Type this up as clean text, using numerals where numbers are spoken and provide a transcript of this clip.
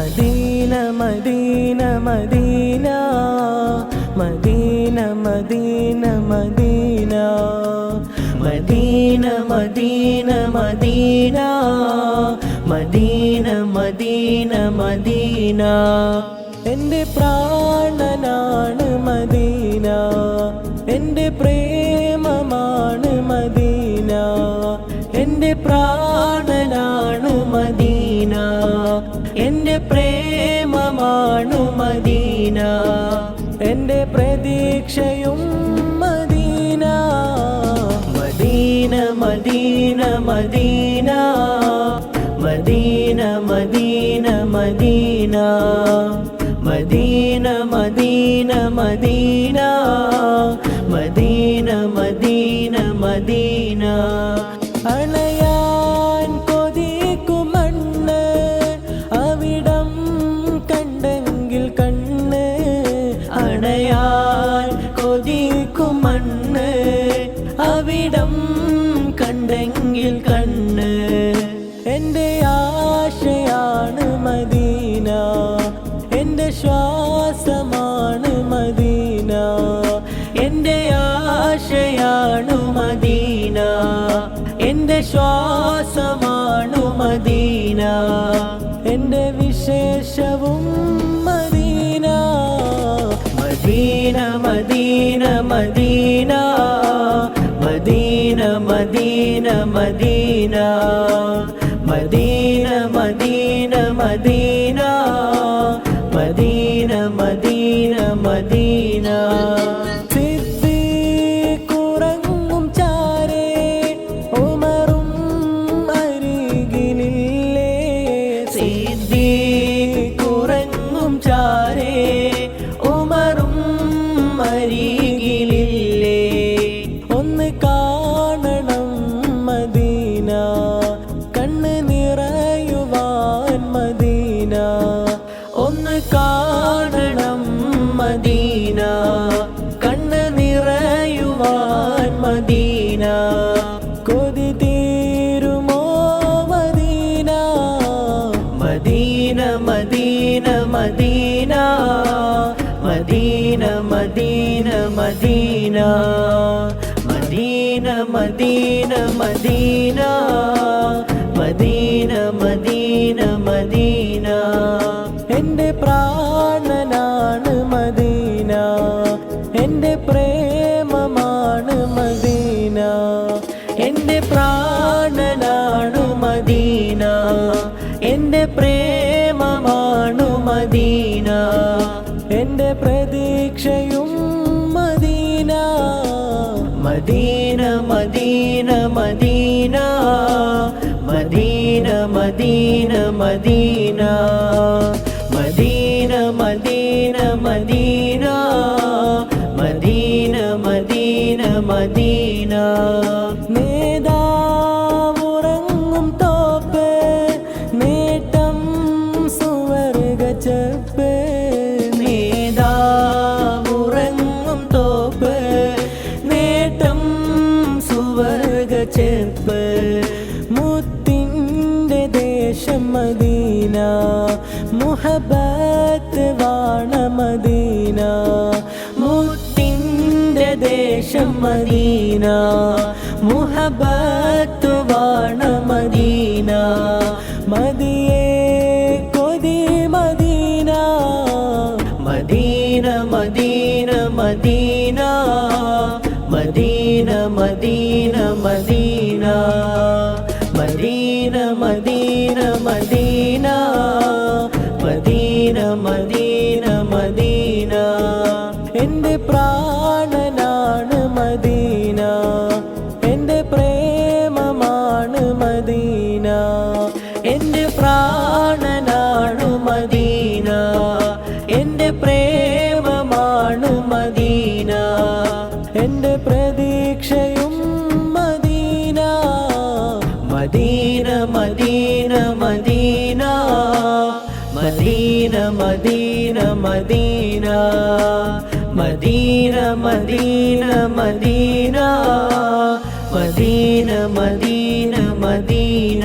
Medina Medina Medina Medina Medina Medina Medina Medina Medina Medina Medina Medina എൻ്റെ പ്രാണനാണ് Medina, എൻ്റെ പ്രേമമാണ് Medina, എൻ്റെ പ്രാണനാണ് മദീന, എൻ്റെ പ്രേമമാണ് മദീന, എൻ്റെ പ്രതീക്ഷയും Medina. Medina Medina Medina Medina Medina Medina Medina Medina Medina Medina Medina Medina അണയാൻ കൊതിക്കും മണ്ണ് അവിടം കണ്ടെങ്കിൽ കണ്ണ്, അണയാൻ കൊതിക്കും മണ്ണ് അവിടം കണ്ടെങ്കിൽ കണ്ണ്. എൻ്റെ ആശയാണ് മദീന, എൻ്റെ ശ്വാസമാണ് മദീന, എൻ്റെ ആശയാണ് മദീന, എൻ്റെ ശ്വാസമാണ് മദീന, എൻ്റെ വിശേഷവും Medina. Medina Medina Medina Medina Medina Medina Medina Medina Medina Medina Medina Medina സിദ്ദീഖുറങ്ങും ചാരേ ഉമറും അരികിലില്ലേ, സിദ്ദീഖുറങ്ങും ചാരേ ഉമറും അരികിലില്ലേ. ഒന്ന് കാണണം മദീന, കണ്ണ് നിറയുവാൻ മദീന, ഒന്ന് കാണണം മദീന, കണ്ണ് നിറയുവാൻ മദീന. കൊതി തീരുമോ Medina, Medina Medina Medina Medina Medina Medina Medina Medina Medina Medina Medina Medina എൻ്റെ പ്രാണനാണ് മദീന, എൻ്റെ പ്രേമമാണ് മദീന, എൻ്റെ പ്രാണനാണ് മദീന, എൻ്റെ പ്രേമമാണ് മദീന, എൻ്റെ പ്രതീക്ഷയും Medina. Medina Medina Medina Medina Medina Medina Medina Medina Medina Medina Medina Medina നേതാവുറങ്ങും തോപ്പ് നേട്ടം സുവർഗച്ചപ്പ്, നേതാവുറങ്ങും തോപ്പ് നേട്ടം സുവർഗച്ചപ്പ്. മുത്തിൻ്റെ ദേശം മദീന, മുഹബത്ത് വാണ മദീന, മുത്തിൻ്റെ ദേശം മദീന, മുഹബത്ത് വാണ മദീന. മദിയേ കൊതി Madina, Medina Medina Medina Medina Medina Medina Medina Medina Medina Medina Medina Medina എൻ്റെ പ്രാണനാണ് മദീന, എൻ്റെ പ്രേമമാണ് മദീന, എൻ്റെ പ്രാണനാണ് മദീന, എൻ്റെ പ്രേമമാണ് മദീന, എൻ്റെ പ്രതീക്ഷയും Medina. Medina Medina Medina Medina Medina Medina Medina Medina Medina Medina Medina Medina